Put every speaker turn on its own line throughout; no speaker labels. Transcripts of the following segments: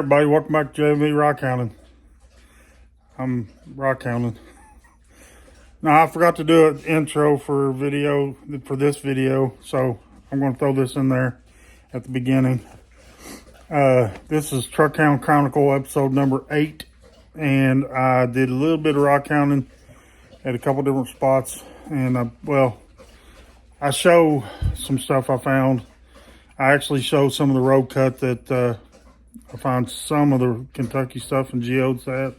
Everybody, welcome back to JV Rockhounding. I'm rockhounding. Now I forgot to do an intro for this video, so I'm going to throw this in there at the beginning. This is Truckhound Chronicle episode number 8, and I did a little bit of rockhounding at a couple different spots, and I show some stuff I found. I actually showed some of the road cut that I found some of the Kentucky stuff and geodes that.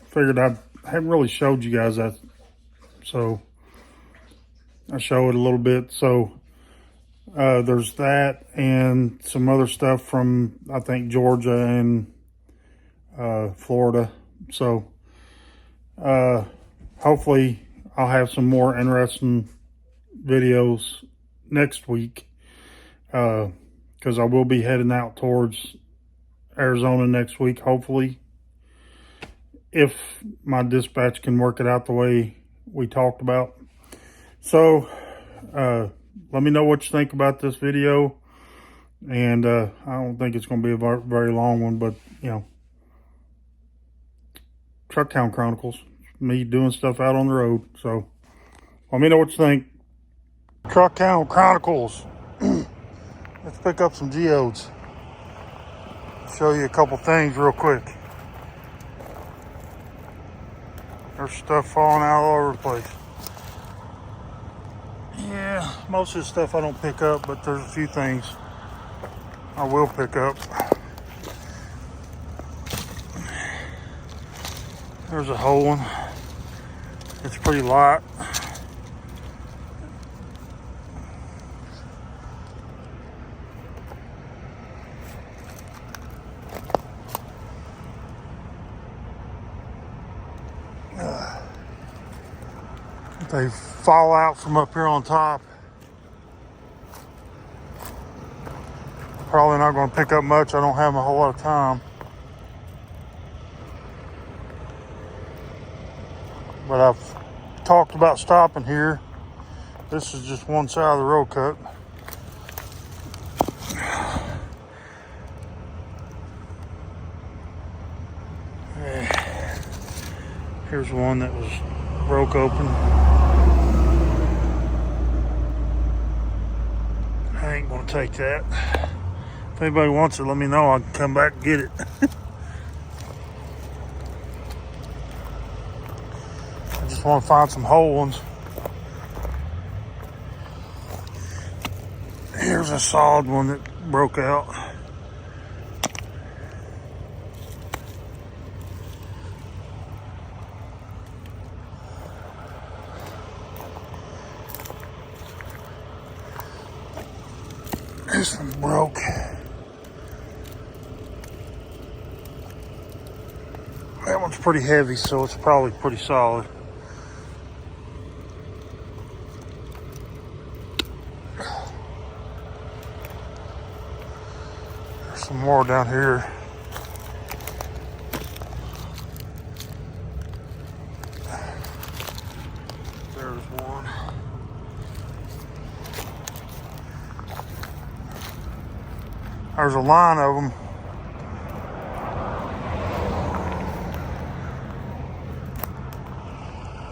Figured I haven't really showed you guys that, so I show it a little bit. So there's that and some other stuff from, I think, Georgia and Florida. So hopefully I'll have some more interesting videos next week, because I will be heading out towards Arizona next week, hopefully, if my dispatch can work it out the way we talked about. So let me know what you think about this video, and I don't think it's going to be a very long one, but you know, Truckhound Chronicles, me doing stuff out on the road. So let me know what you think. Truckhound Chronicles. Let's pick up some geodes. Show you a couple things real quick. There's stuff falling out all over the place. Yeah, most of the stuff I don't pick up, but there's a few things I will pick up. There's a whole one. It's pretty light. They fall out from up here on top. Probably not going to pick up much. I don't have a whole lot of time. But I've talked about stopping here. This is just one side of the road cut. Here's one that was broke open. I ain't gonna take that. If anybody wants it, let me know. I can come back and get it. I just want to find some whole ones. Here's a solid one that broke out. This one broke. That one's pretty heavy, so it's probably pretty solid. There's some more down here. There's one. There's a line of them.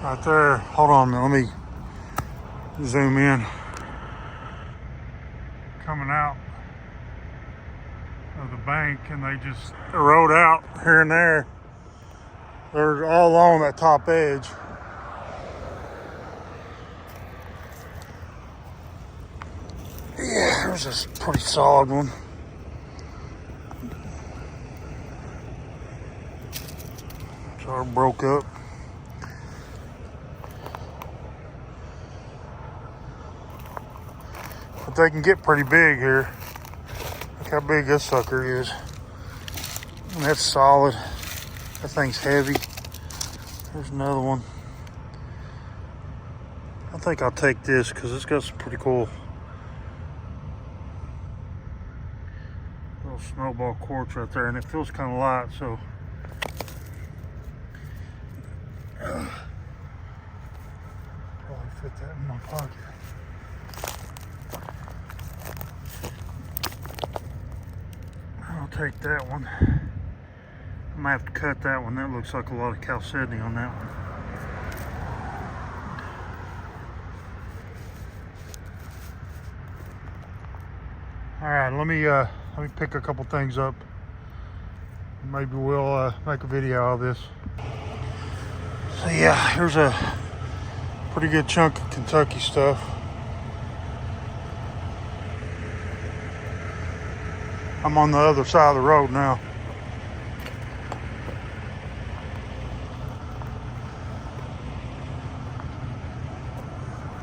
Right there. Hold on, let me zoom in. Coming out of the bank, and they just rode out here and there. They're all along that top edge. Yeah, there's this pretty solid one. All broke up. But they can get pretty big here. Look how big this sucker is. And that's solid. That thing's heavy. There's another one. I think I'll take this because it's got some pretty cool little snowball quartz right there, and it feels kind of light, so probably fit that in my pocket. I'll take that. that one. I might have to cut that one. That looks like a lot of chalcedony on that one. All right, let me pick a couple things up. Maybe we'll make a video of this. So yeah, here's a pretty good chunk of Kentucky stuff. I'm on the other side of the road now.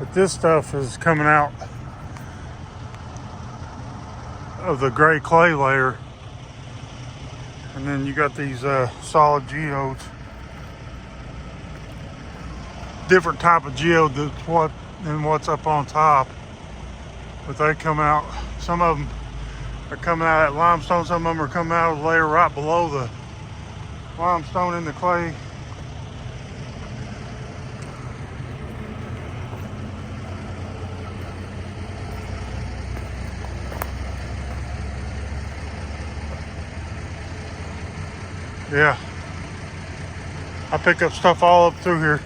But this stuff is coming out of the gray clay layer. And then you got these solid geodes. Different type of geode than what's up on top. But they come out, some of them are coming out at limestone, some of them are coming out of the layer right below the limestone in the clay. Yeah, I pick up stuff all up through here.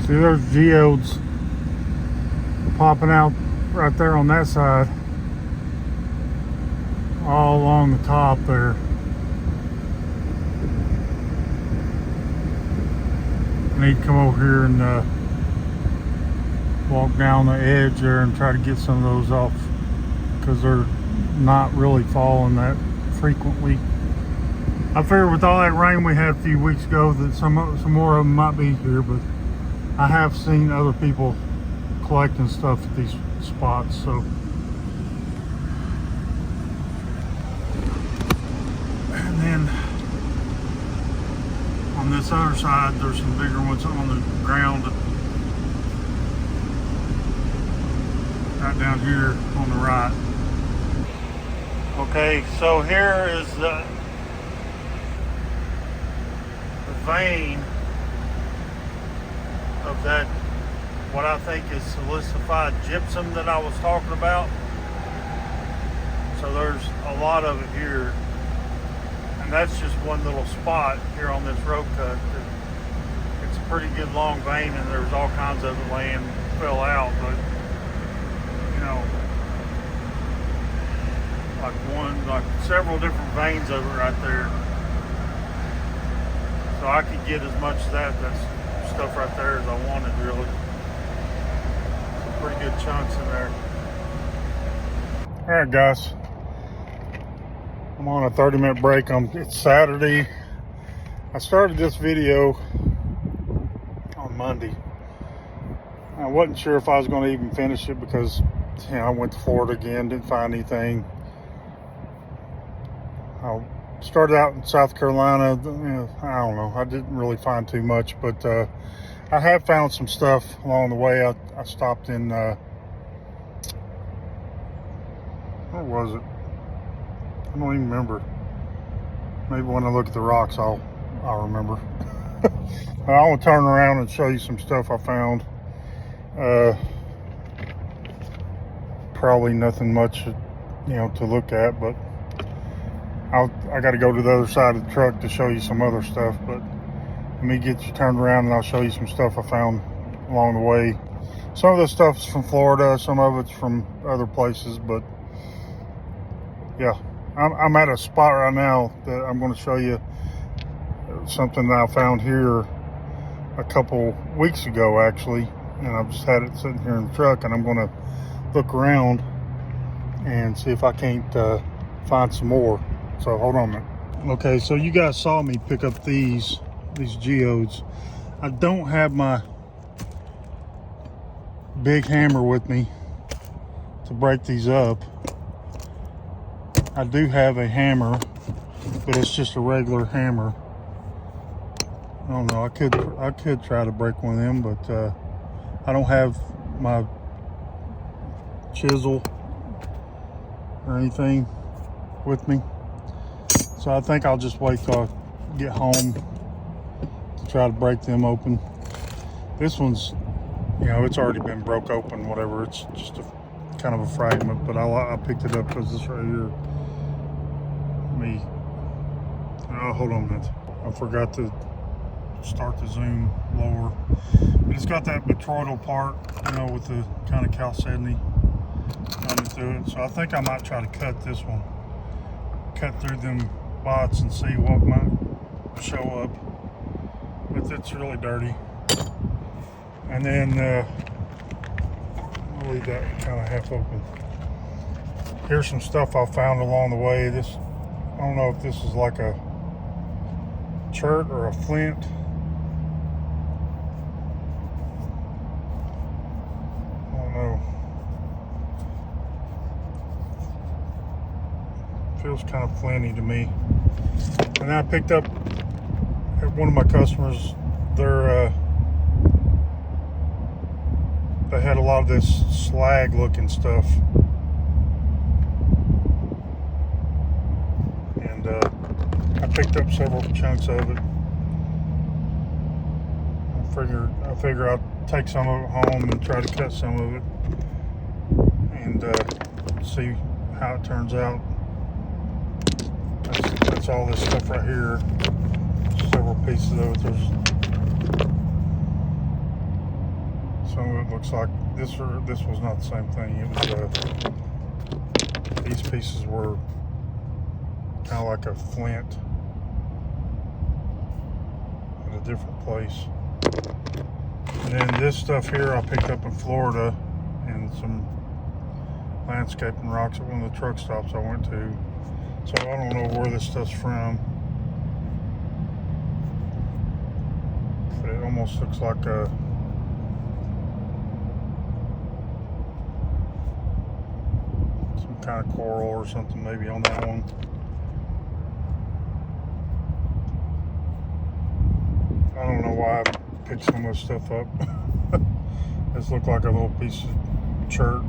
See, there's geodes popping out right there on that side, all along the top there. I need to come over here and walk down the edge there and try to get some of those off, because they're not really falling that frequently. I figured with all that rain we had a few weeks ago that some more of them might be here, but I have seen other people collecting stuff at these spots, so. And then on this other side, there's some bigger ones on the ground right down here on the right. Okay, so here is the vein of that, what I think is silicified gypsum that I was talking about. So there's a lot of it here, and that's just one little spot here on this road cut. It's a pretty good long vein, and there's all kinds of it laying fell out, but you know, like several different veins of it right there. So I could get as much of that's stuff right there as I wanted, really. Some pretty good chunks in there. All right, guys, I'm on a 30-minute break. It's Saturday. I started this video on Monday. I wasn't sure if I was going to even finish it because, you know, I went to Florida again, didn't find anything. I started out in South Carolina. I don't know, I didn't really find too much, but I have found some stuff along the way. I stopped in, where was it? I don't even remember. Maybe when I look at the rocks, I'll remember. I want to turn around and show you some stuff I found. Probably nothing much, you know, to look at, but I got to go to the other side of the truck to show you some other stuff. But let me get you turned around and I'll show you some stuff I found along the way. Some of this stuff's from Florida, some of it's from other places, but yeah, I'm at a spot right now that I'm going to show you something that I found here a couple weeks ago, actually, and I've just had it sitting here in the truck, and I'm going to look around and see if I can't find some more. So hold on a minute. Okay, so you guys saw me pick up these geodes. I don't have my big hammer with me to break these up. I do have a hammer but it's just a regular hammer. I don't know. I could try to break one of them, but I don't have my chisel or anything with me, so I think I'll just wait till I get home to try to break them open. This one's, you know, it's already been broke open, whatever. It's just a kind of a fragment, but I picked it up because this right here. Oh, hold on a minute. I forgot to start the zoom lower. But it's got that botryoidal part, you know, with the kind of chalcedony running through it. So I think I might try to cut this one. Cut through them bots and see what might show up. But it's really dirty. And then I'll leave that kind of half open. Here's some stuff I found along the way. This, I don't know if this is like a chert or a flint. I don't know. Feels kind of flinty to me. And I picked up at one of my customers, they had a lot of this slag looking stuff. And I picked up several chunks of it. I figure I'll take some of it home and try to cut some of it and see how it turns out. That's all this stuff right here. Several pieces of it. There's some of it looks like this was not the same thing. It was these pieces were kind of like a flint at a different place. And then this stuff here I picked up in Florida and some landscaping rocks at one of the truck stops I went to. So I don't know where this stuff's from, but it almost looks like a some kind of coral or something maybe on that one. I don't know why I picked so much stuff up. This looked like a little piece of chert.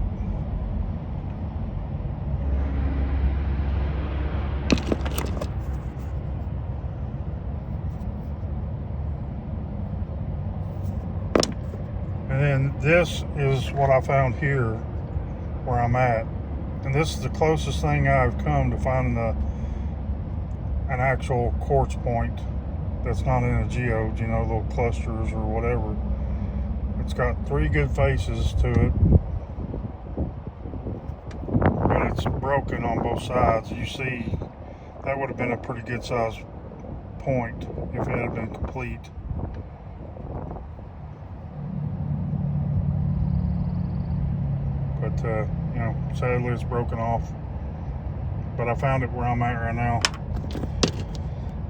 And then this is what I found here where I'm at. And this is the closest thing I've come to finding an actual quartz point that's not in a geode, you know, little clusters or whatever. It's got 3 good faces to it, but it's broken on both sides. You see, that would have been a pretty good sized point if it had been complete. But you know, sadly it's broken off. But I found it where I'm at right now.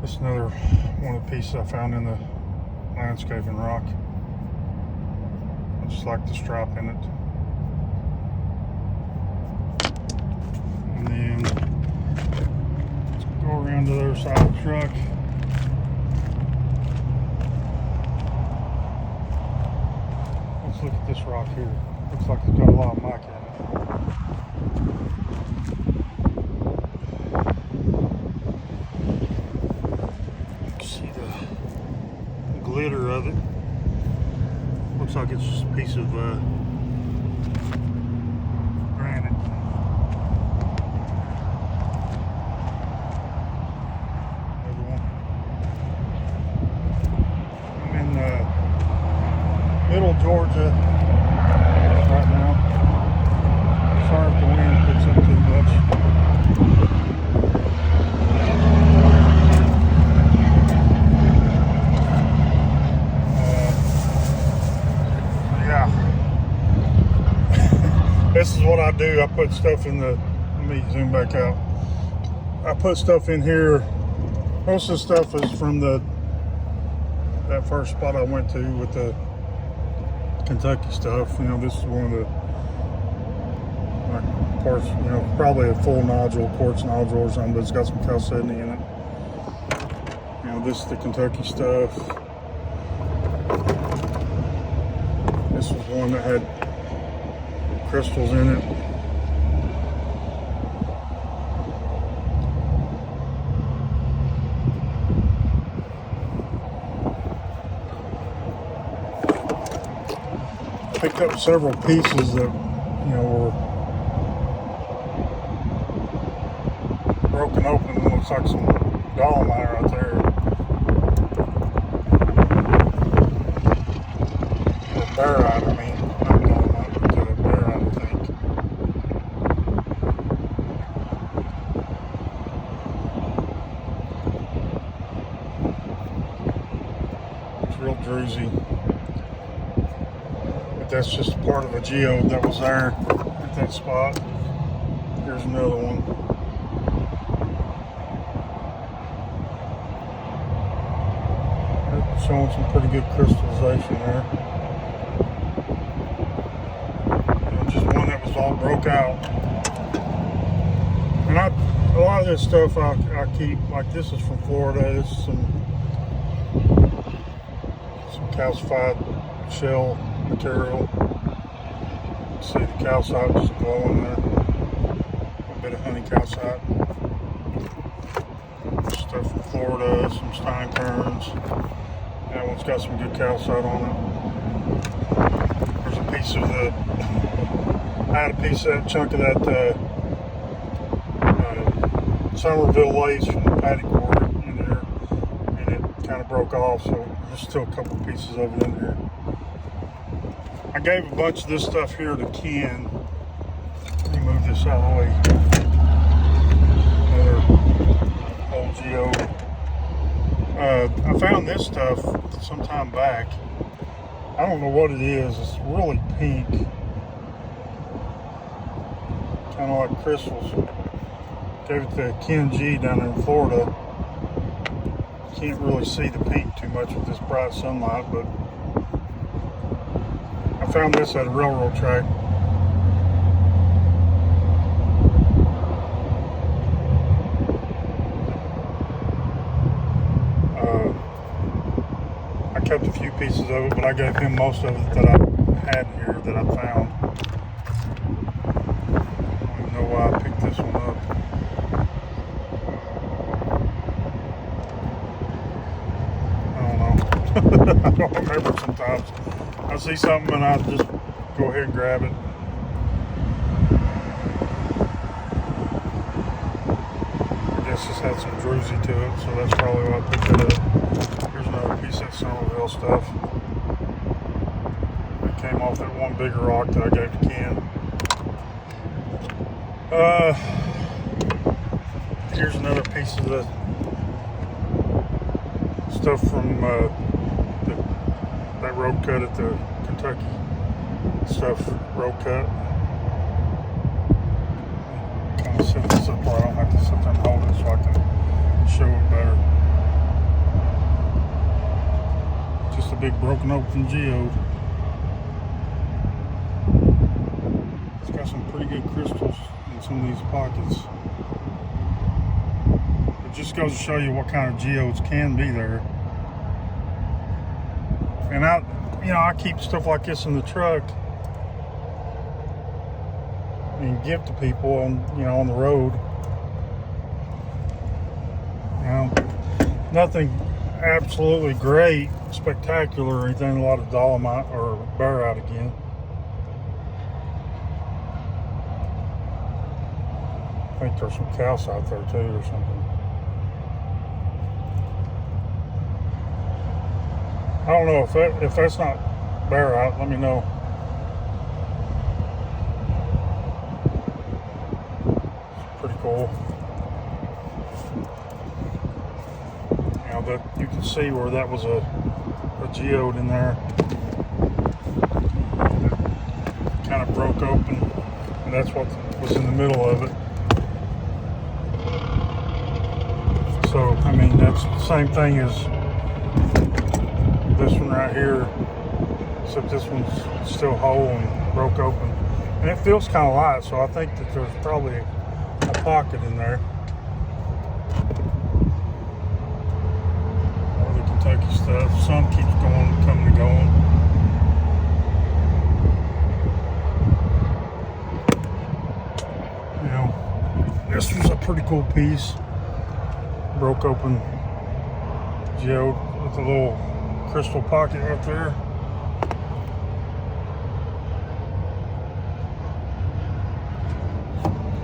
This is another one of the pieces I found in the landscaping rock. I just like the stripe in it. And then let's go around to the other side of the truck. Let's look at this rock here. Looks like it's got a lot of mica in it. See the glitter of it. Looks like it's just a piece of granite. Another one. I'm in middle Georgia right now. Sorry if the wind picks up too much. This is what I do. I put stuff in the, let me zoom back out. I put stuff in here. Most of the stuff is from that first spot I went to with the Kentucky stuff. You know, this is one of the parts, you know, probably a full nodule, quartz nodule or something, but it's got some chalcedony in it. You know, this is the Kentucky stuff. This was one that had crystals in it. Picked up several pieces that, you know, were broken open. Looks like some dolomite right there. Or barite, I mean. Not dolomite, but barite, I think. It's real druzy. That's just part of a geode that was there at that spot. Here's another one. That's showing some pretty good crystallization there. You know, just one that was all broke out. And a lot of this stuff I keep, like this is from Florida. This is some calcified shell material. See the calcite just glowing there. A bit of honey calcite. Stuff from Florida, some Stein Kerns. That one's got some good calcite on it. There's a piece of the, I had a piece of that chunk of that Somerville lace from the paddock cord in there, and it kind of broke off, so there's still a couple pieces of it in there. I gave a bunch of this stuff here to Ken. Let me move this out of the way. Another old geode. I found this stuff some time back. I don't know what it is. It's really pink. Kind of like crystals. Gave it to Ken G down in Florida. Can't really see the pink too much with this bright sunlight, but I found this at a railroad track. I kept a few pieces of it, but I gave him most of it that I had here that I found. I don't even know why I picked this one up. I don't remember sometimes. I see something and I just go ahead and grab it. I guess this had some druzy to it, so that's probably why I picked it up. Here's another piece of that Somerville stuff. It came off that one bigger rock that I gave to Ken. Here's another piece of the stuff from that road cut at the Kentucky stuff, road cut. Kind of set this up where I don't have to sit there and hold it so I can show it better. Just a big broken open geode. It's got some pretty good crystals in some of these pockets. It just goes to show you what kind of geodes can be there. And I keep stuff like this in the truck and give to people on the road. Nothing absolutely great, spectacular or anything. A lot of dolomite or barite again. I think there's some calcite there too or something. I don't know if that's not barite. Let me know. It's pretty cool. That you can see where that was a geode in there. It kind of broke open, and that's what was in the middle of it. So, I mean, that's the same thing as this one right here, except this one's still whole and broke open. And it feels kind of light, so I think that there's probably a pocket in there. sun keeps coming and going. You know, this was a pretty cool piece. Broke open geode with a little crystal pocket right there.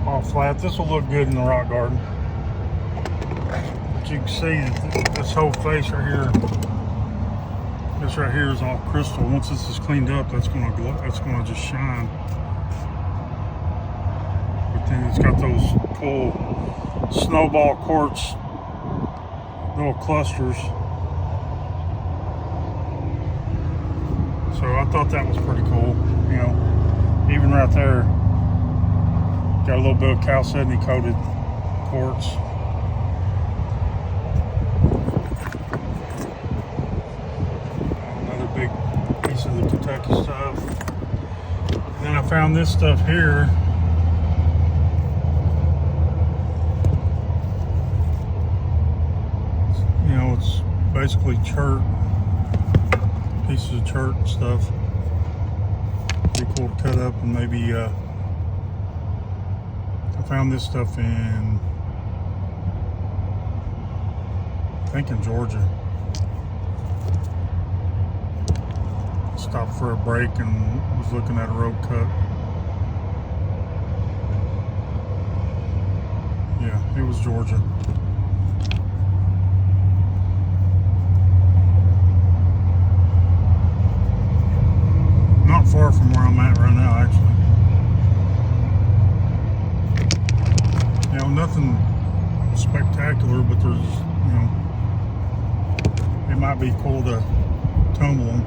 All flat. This will look good in the rock garden. But you can see this whole face right here. This right here is all crystal. Once this is cleaned up, that's going to glow. That's going to just shine. But then it's got those cool snowball quartz little clusters. So I thought that was pretty cool. You know, even right there, got a little bit of chalcedony coated quartz. Another big piece of the Kentucky stuff. And then I found this stuff here. You know, it's basically chert, pieces of chert and stuff. Pretty cool to cut up, and maybe I found this stuff in, I think in Georgia. Stopped for a break and was looking at a road cut. Yeah, it was Georgia. Not far from where I'm at right now, actually. You know, nothing spectacular, but there's, you know, it might be cool to tumble them.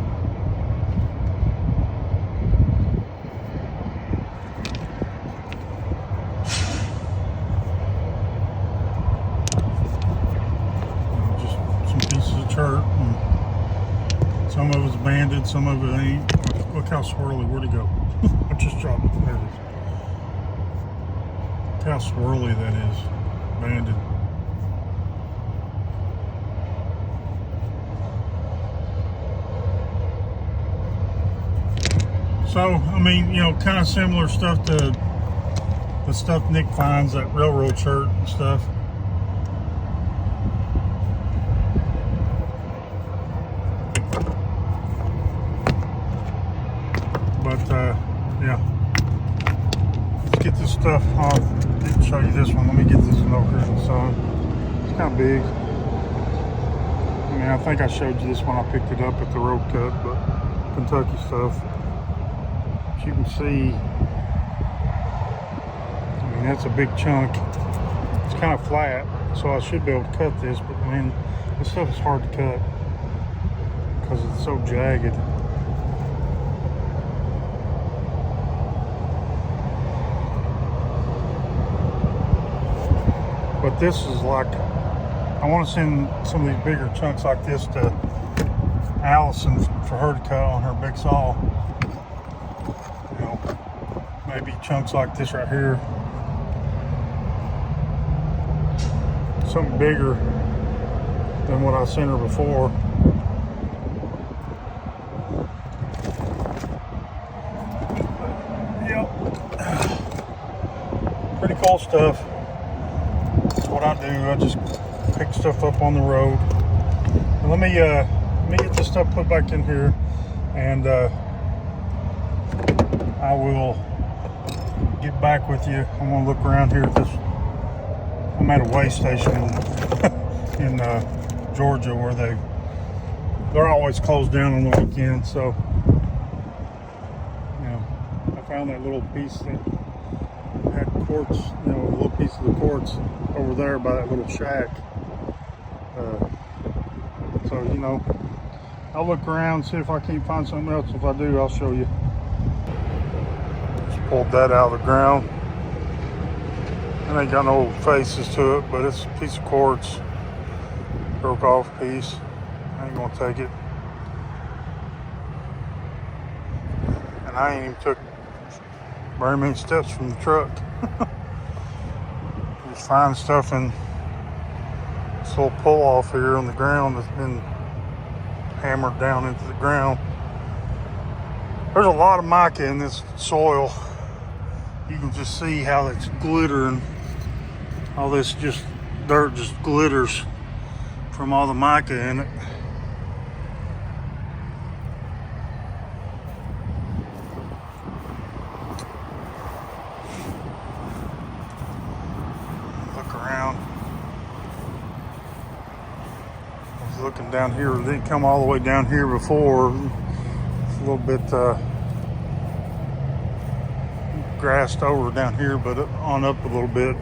You know, just some pieces of chert, and some of it's banded, some of it ain't. Look how swirly, where'd it go? I just dropped it, there it is. Look how swirly that is, banded. So, I mean, you know, kind of similar stuff to the stuff Nick finds, that railroad chert and stuff. But, yeah. Let's get this stuff off. I'll show you this one. Let me get this smoker in the sun. It's kind of big. I mean, I think I showed you this when I picked it up at the road cut, but Kentucky stuff. As you can see, I mean, that's a big chunk. It's kind of flat, so I should be able to cut this, but I mean, this stuff is hard to cut because it's so jagged. But this is like, I want to send some of these bigger chunks like this to Allison for her to cut on her big saw. You know, maybe chunks like this right here. Something bigger than what I sent her before. Yep. Pretty cool stuff. What I do, I just pick stuff up on the road. And let me get this stuff put back in here, and I will get back with you. I'm gonna look around here at this. I'm at a weigh station in Georgia where they're always closed down on the weekend. So, you know, I found that little piece that had quartz, you know, a little piece of the quartz over there by that little shack. So, you know, I'll look around, see if I can't find something else. If I do, I'll show you. Just pulled that out of the ground. It ain't got no faces to it, but it's a piece of quartz. Broke off piece. I ain't gonna take it. And I ain't even took very many steps from the truck. Just find stuff in this little pull off here on the ground that's been hammered down into the ground. There's a lot of mica in this soil. You can just see how it's glittering. All this just dirt just glitters from all the mica in it. Look around. I was looking down here. It didn't come all the way down here before. It's a little bit grassed over down here, but on up a little bit.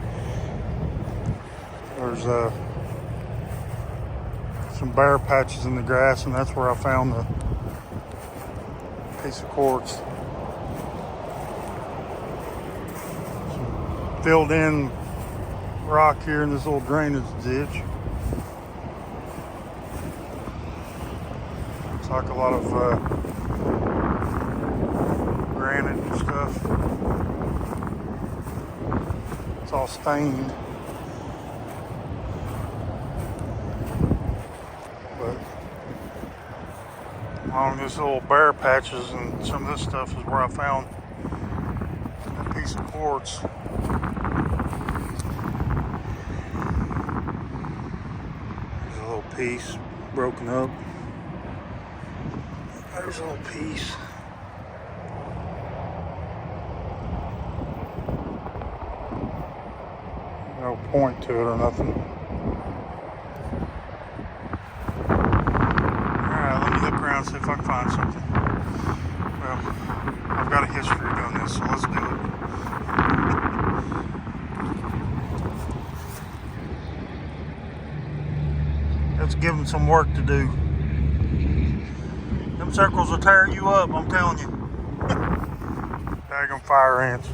There's some bare patches in the grass, and that's where I found the piece of quartz. Some filled in rock here in this little drainage ditch. Looks like a lot of granite and stuff. It's all stained. But along this little bare patches and some of this stuff is where I found a piece of quartz. There's a little piece broken up. There's a little piece. No point to it or nothing. Alright, let me look around and see if I can find something. Well, I've got a history of doing this, so let's do it. Let's give them some work to do. Them circles will tear you up, I'm telling you. Daggum fire ants.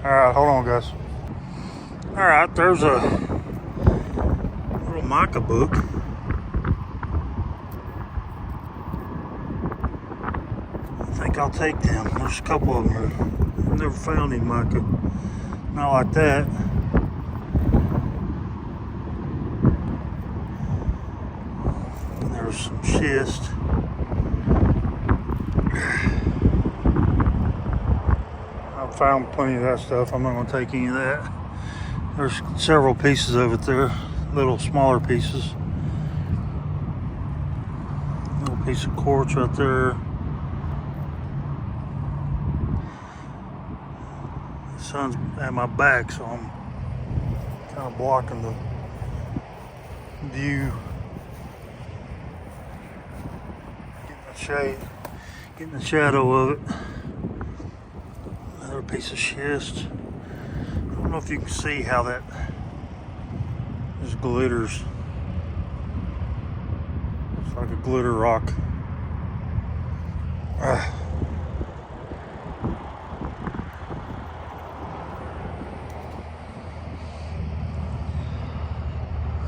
Alright, hold on, guys. Alright, there's a little mica book. I think I'll take them. There's a couple of them here. I've never found any mica. Not like that. And there's some schist. I've found plenty of that stuff. I'm not going to take any of that. There's several pieces of it there, little smaller pieces. Little piece of quartz right there. The sun's at my back, so I'm kind of blocking the view. Getting the shade, getting the shadow of it. Another piece of schist. I don't know if you can see how that just glitters. It's like a glitter rock.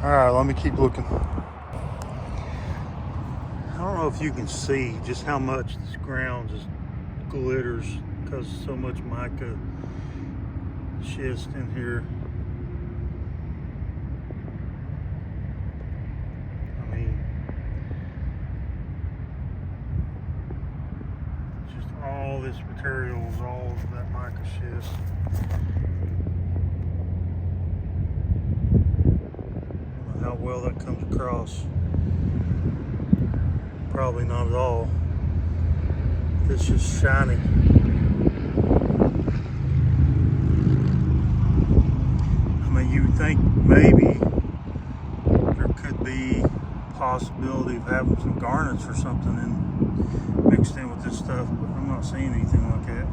Alright, let me keep looking. I don't know if you can see just how much this ground just glitters because so much mica schist in here. I mean, just all this material is all of that mica schist. I don't know how well that comes across. Probably not at all. It's just shiny. You would think maybe there could be a possibility of having some garnets or something mixed in with this stuff, but I'm not seeing anything like that.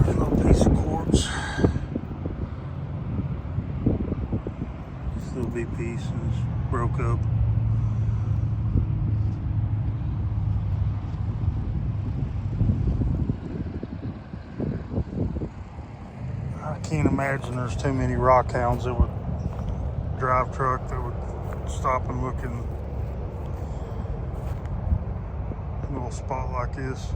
A little piece of quartz. This little big piece is broke up. I can't imagine there's too many rockhounds that would drive truck that would stop and look in a little spot like this.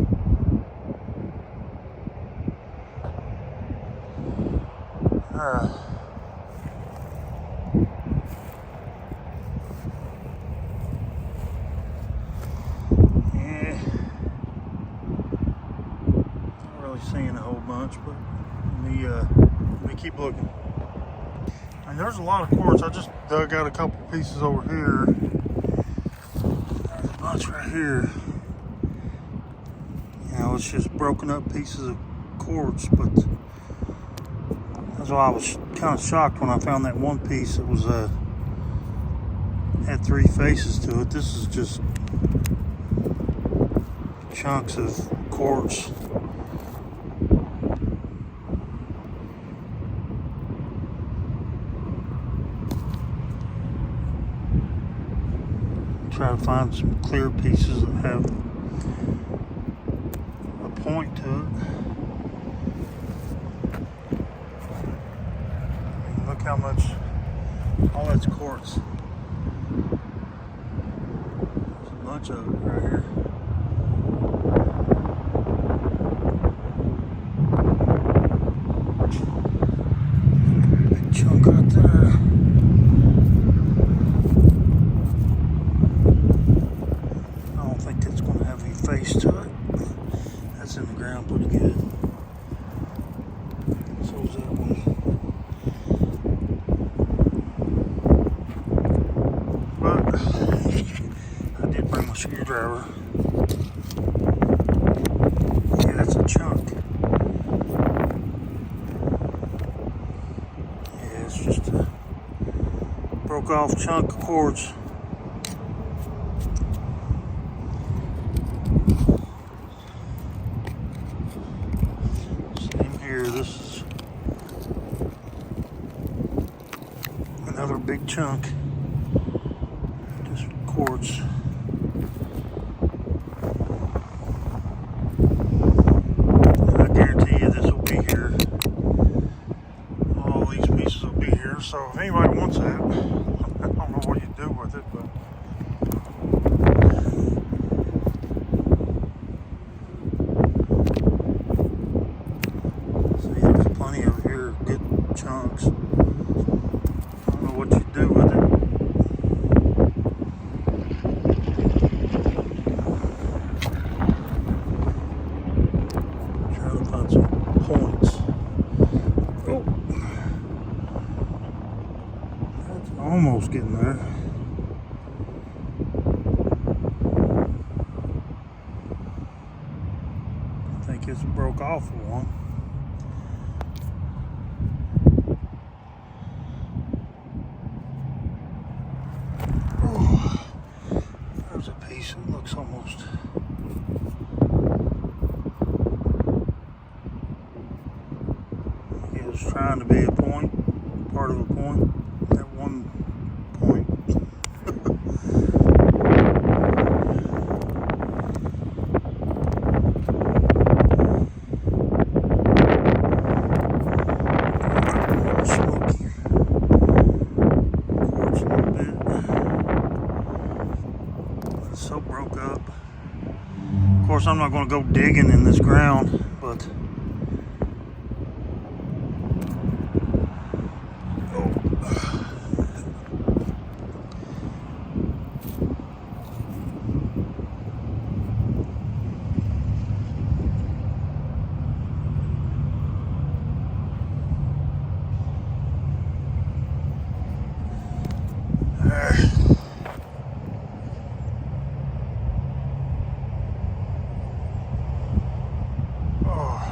much, but let me keep looking. And there's a lot of quartz. I just dug out a couple pieces over here. There's a bunch right here. You know, it's just broken up pieces of quartz, but that's why I was kind of shocked when I found that one piece that was had 3 faces to it. This is just chunks of quartz. Try to find some clear pieces that have a point to it. Look how much, all that's quartz. There's a bunch of it right here. Big chunk right there. Face to it. That's in the ground pretty good. So is that one. But I did bring my screwdriver. Yeah, that's a chunk. Yeah, it's just a broke off chunk of quartz. This is another big chunk, just quartz. And I guarantee you this will be here. All these pieces will be here. So if anybody wants that, I don't know what you do with it, but plenty over here, good chunks. I don't know what you do with it. Trying to find some points. Oh, that's almost getting there. I think it's broke off of one. There's a piece that looks almost. It was trying to be a point, part of a point. That one point. Smoky. Quartz a little bit. So broke up. Of course, I'm not going to go digging in this ground, but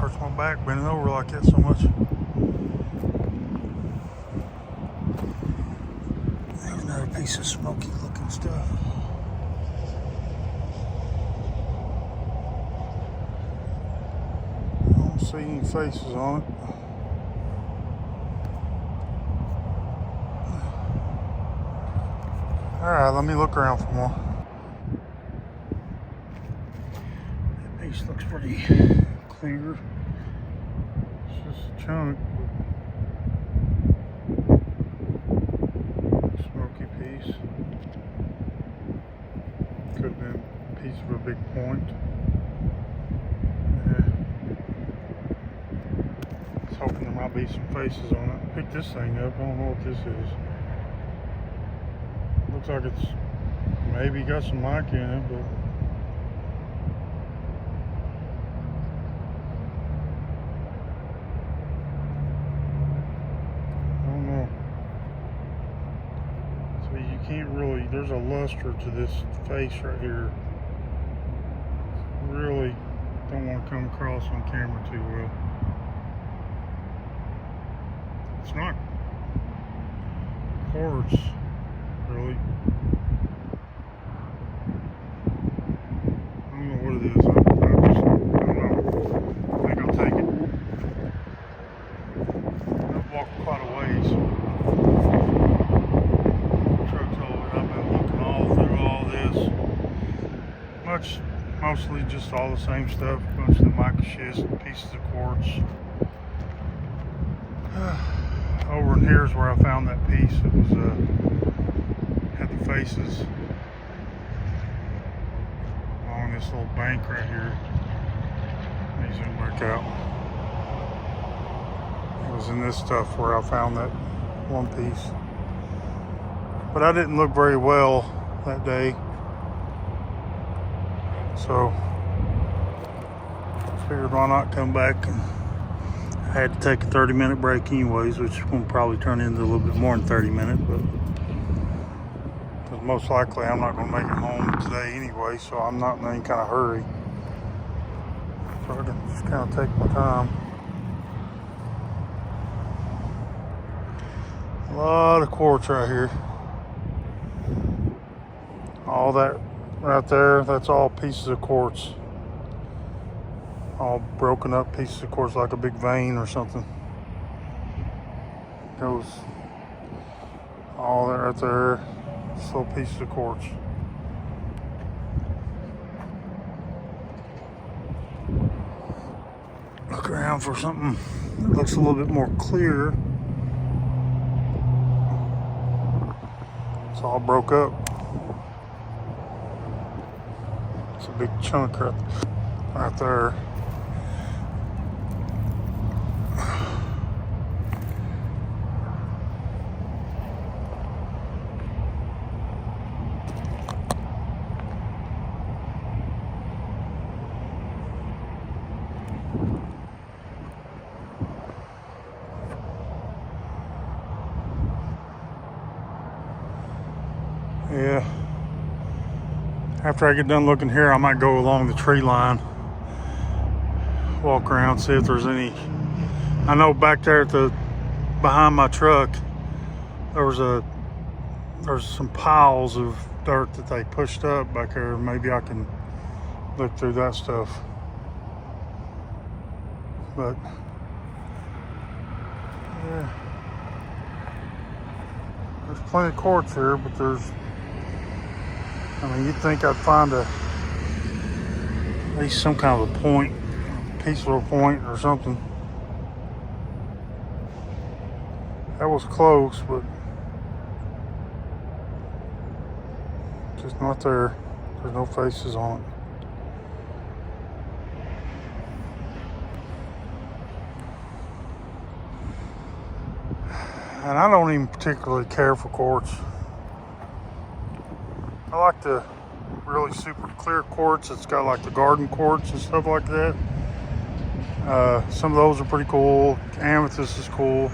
hurts my back bending over like that so much. There's another piece of smoky looking stuff. I don't see any faces on it. Alright, let me look around for more. That piece looks pretty clear. It's just a chunk. Smoky piece. Could have been a piece of a big point. Yeah. I was hoping there might be some faces on it. Pick this thing up. I don't know what this is. Looks like it's maybe got some mica in it, but can't really, there's a luster to this face right here. Really don't want to come across on camera too well. It's not quartz, really. I don't know what it is. I don't know. I think I'll take it. I've walked quite a ways. Truck's over. I've been looking all through all this. Mostly just all the same stuff. A bunch of the microschist, pieces of quartz. Over in here is where I found that piece. It was had the faces along this little bank right here. Let me zoom back out. It was in this stuff where I found that one piece. But I didn't look very well that day. So I figured why not come back, and I had to take a 30-minute break anyways, which will probably turn into a little bit more than 30 minutes, but because most likely I'm not going to make it home today anyway, so I'm not in any kind of hurry. So I can just kind of take my time. A lot of quartz right here. All that right there, that's all pieces of quartz. All broken up pieces of quartz, like a big vein or something. Goes all that right there, just little pieces of quartz. Look around for something that looks a little bit more clear. It's all broke up. It's a big chunk right there. Yeah. After I get done looking here, I might go along the tree line, walk around, see if there's any. I know back there at behind my truck, there's some piles of dirt that they pushed up back there. Maybe I can look through that stuff. But yeah, there's plenty of quartz here, but I mean, you'd think I'd find at least some kind of a point, piece of a point or something. That was close, but just not there. There's no faces on it. And I don't even particularly care for quartz. I like the really super clear quartz. It's got like the garden quartz and stuff like that. Some of those are pretty cool. Amethyst is cool.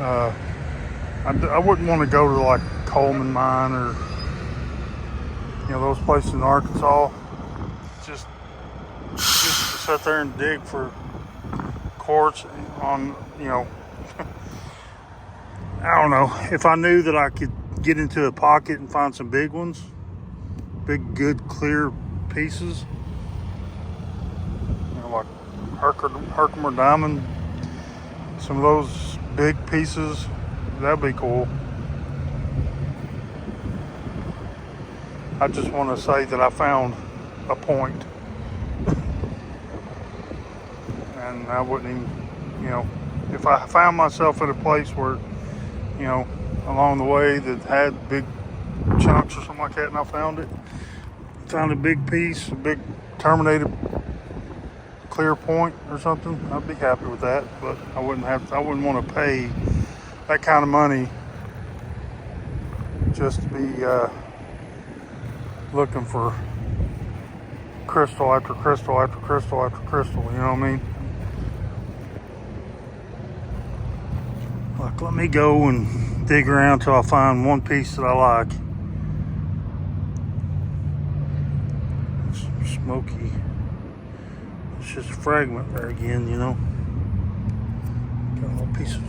I wouldn't want to go to like Coleman Mine or those places in Arkansas. Just to sit there and dig for quartz on I don't know. If I knew that I could get into a pocket and find some big ones, big, good, clear pieces, like Herkimer diamond, some of those big pieces, that'd be cool. I just want to say that I found a point. And I wouldn't even, if I found myself at a place where, along the way that had big chunks or something like that, and I found a big piece, a big terminated clear point or something, I'd be happy with that. But I wouldn't want to pay that kind of money just to be looking for crystal after crystal after crystal after crystal, you know what I mean? Look, let me go and dig around till I find one piece that I like. It's smoky. It's just a fragment there again, you know. Got a little piece of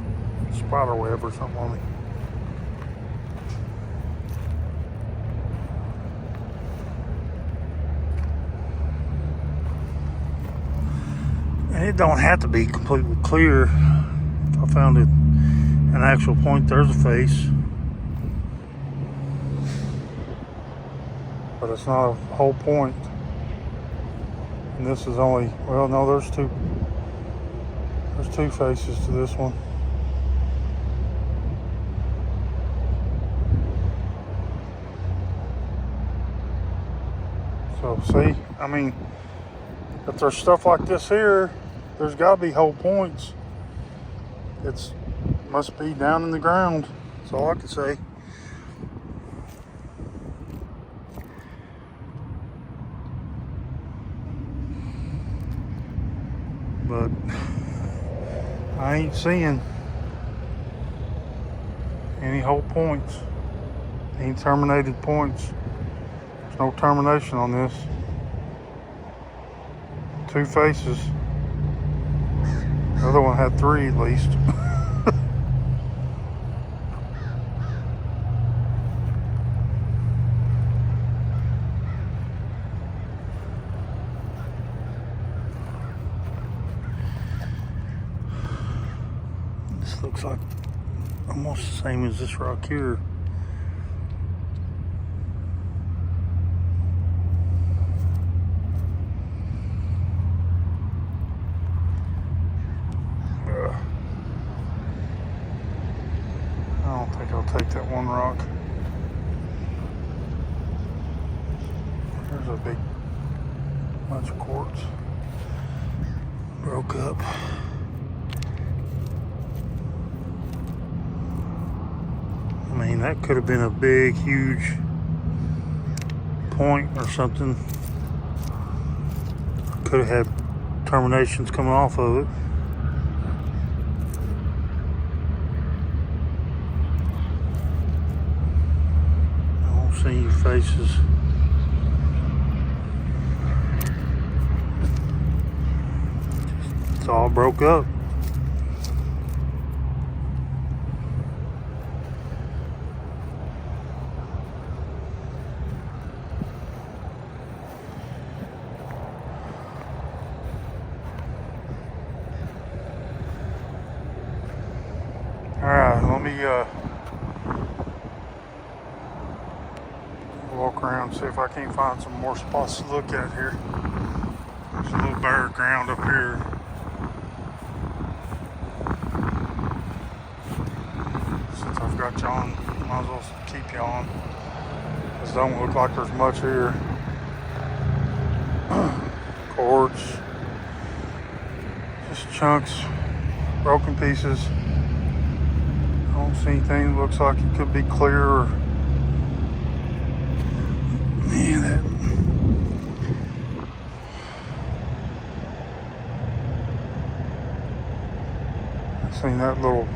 spider web or something on it. And it don't have to be completely clear. If I found it an actual point, there's a face. But it's not a whole point. And this is only, well, no, there's two faces to this one. So see, I mean, if there's stuff like this here, there's got to be whole points. It's must be down in the ground. That's all I can say. But I ain't seeing any whole points, any terminated points. There's no termination on this. Two faces. The other one had three at least. This looks like almost the same as this rock here. I don't think I'll take that one rock. There's a big bunch of quartz. Broke up. I mean, that could have been a big, huge point or something. Could have had terminations coming off of it. See your faces. It's all broke up. All right, let me walk around, see if I can't find some more spots to look at here. There's a little bare ground up here. Since I've got you on, might as well keep you on. This don't look like there's much here. Cords, just chunks, broken pieces. I don't see anything that looks like it could be clear or man, that I seen that little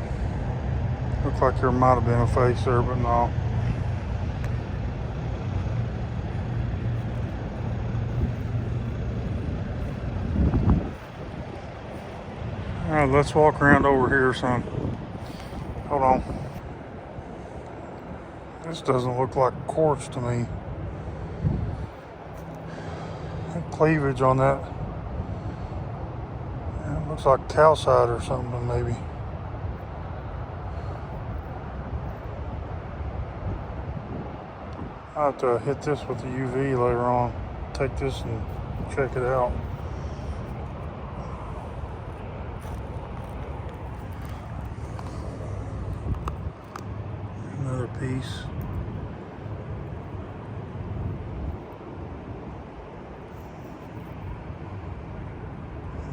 looked like there might have been a face there, but no. Alright, let's walk around over here, son. Hold on. This doesn't look like quartz to me. Cleavage on that. It looks like calcite or something, maybe. I'll have to hit this with the UV later on. Take this and check it out. Another piece.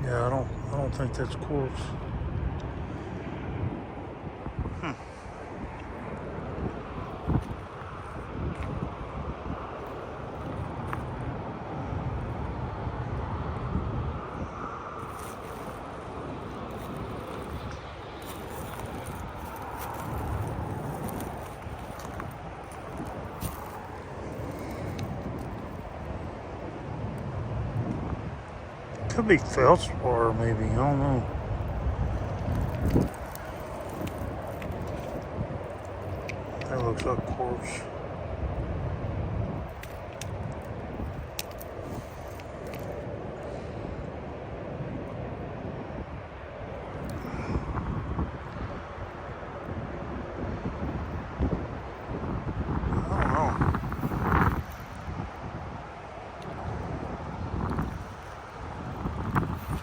Yeah, I don't think that's quartz. Could be feldspar, maybe. I don't know. That looks like quartz.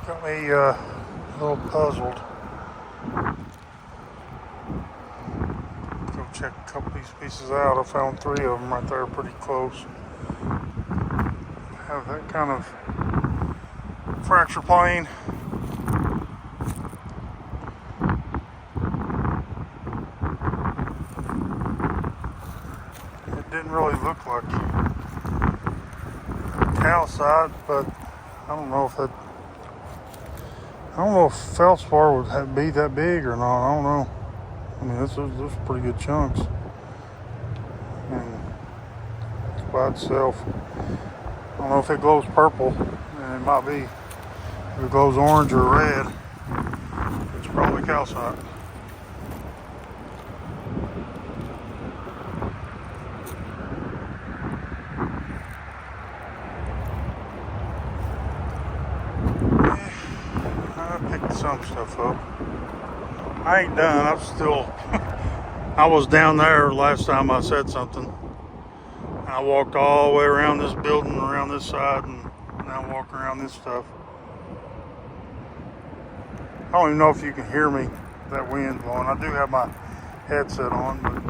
Got me a little puzzled. Go check a couple of these pieces out. I found 3 of them right there pretty close. Have that kind of fracture plane. It didn't really look like calcite, but I don't know if feldspar would be that big or not. I don't know. I mean, this is pretty good chunks. And it's by itself. I don't know if it glows purple, and it might be. If it glows orange or red, it's probably calcite. Some stuff up. I ain't done. I'm still. I was down there last time I said something. I walked all the way around this building, around this side, and now walk around this stuff. I don't even know if you can hear me. That wind blowing. I do have my headset on, but.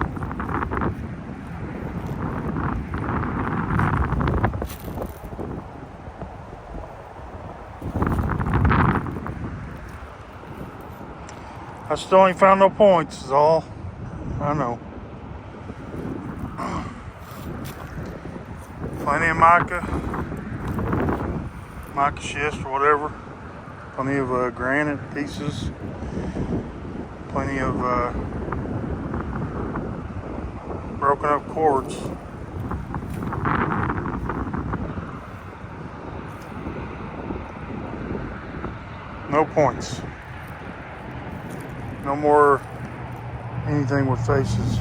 I still ain't found no points, is all I know. Plenty of mica schist or whatever. Plenty of granite pieces. Plenty of broken up quartz. No points. No more anything with faces.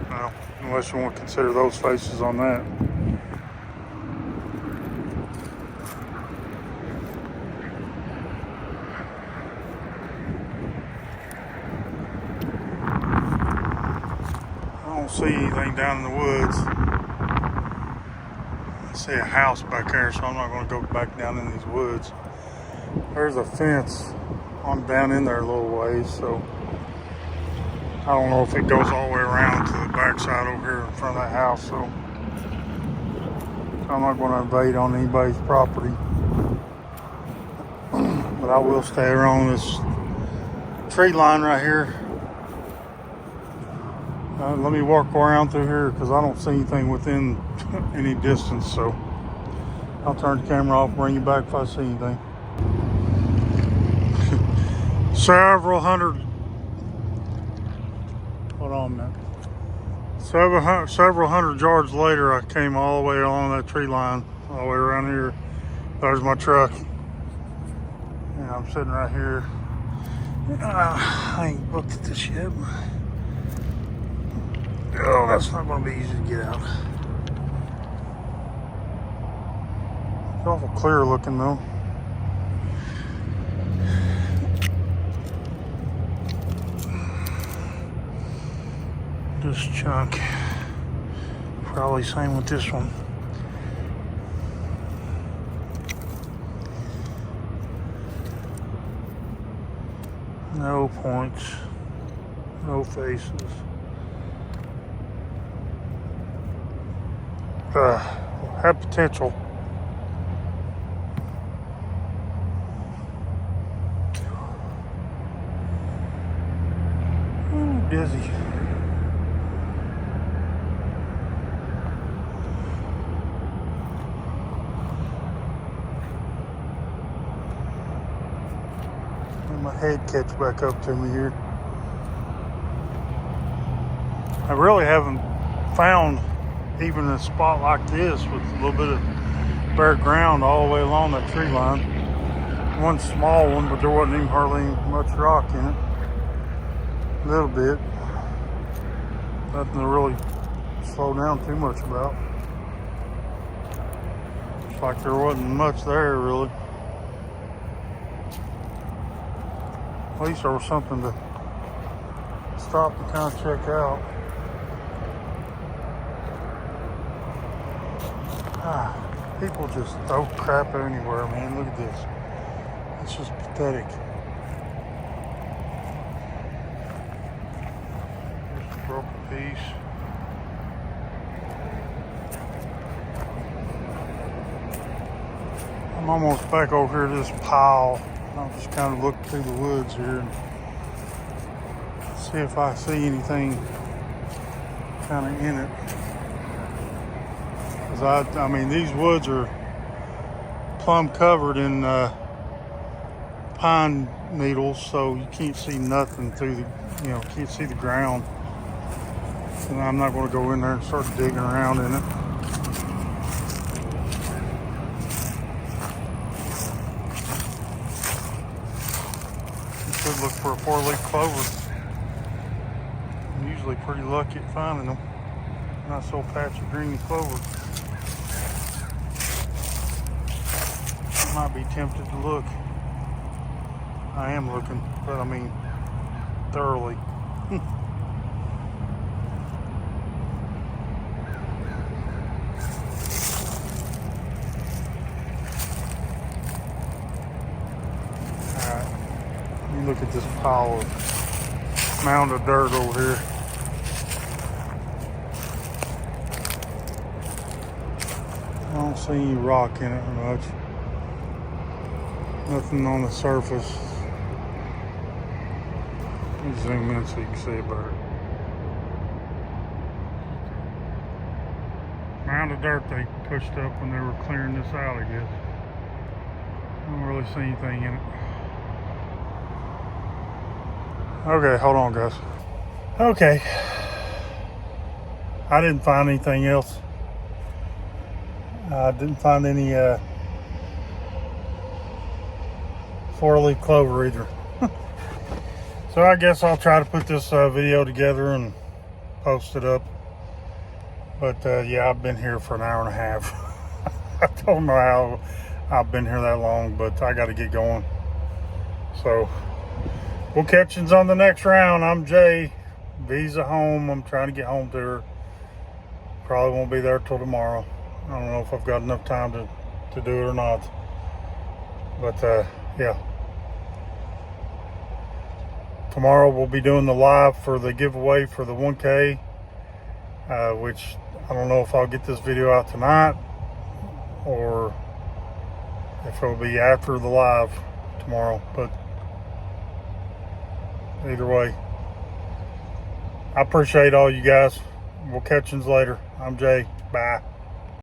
Well, unless you want to consider those faces on that. I don't see anything down in the woods. I see a house back there, so I'm not going to go back down in these woods. There's a fence on down in there a little ways, so I don't know if it goes all the way around to the backside over here in front of that house, so I'm not going to invade on anybody's property. But I will stay around this tree line right here. Let me walk around through here because I don't see anything within any distance, so I'll turn the camera off and bring you back if I see anything. Several hundred yards later, I came all the way along that tree line, all the way around here. There's my truck. And I'm sitting right here. I ain't looked at this yet. Oh, that's not going to be easy to get out. It's awful clear looking though. This chunk, probably same with this one. No points, no faces. Had potential. Ooh, dizzy. My head catch back up to me here. I really haven't found even a spot like this with a little bit of bare ground all the way along that tree line. One small one, but there wasn't even hardly much rock in it. A little bit. Nothing to really slow down too much about. It's like there wasn't much there really. At least there was something to stop and kind of check out. People just throw crap anywhere, man. Look at this. It's just pathetic. Here's a broken piece. I'm almost back over here to this pile. I'll just kind of look through the woods here and see if I see anything kind of in it. Because I mean, these woods are plumb covered in pine needles, so you can't see nothing through the, can't see the ground. And I'm not going to go in there and start digging around in it. Should look for a 4-leaf clover. I'm usually pretty lucky at finding them. Nice little patch of green clover. I might be tempted to look. I am looking, but I mean thoroughly. Look at this pile of mound of dirt over here. I don't see any rock in it much. Nothing on the surface. Let me zoom in so you can see it better. Mound of dirt they pushed up when they were clearing this out, I guess. I don't really see anything in it. Okay, hold on, guys. Okay. I didn't find anything else. I didn't find any 4-leaf clover either. So I guess I'll try to put this video together and post it up. But yeah, I've been here for an hour and a half. I don't know how I've been here that long, but I got to get going. So we'll catch you on the next round. I'm Jay. Visa home. I'm trying to get home to her. Probably won't be there till tomorrow. I don't know if I've got enough time to do it or not. But yeah. Tomorrow we'll be doing the live for the giveaway for the 1K. Which I don't know if I'll get this video out tonight or if it'll be after the live tomorrow. But either way, I appreciate all you guys. We'll catch you later. I'm Jay. Bye.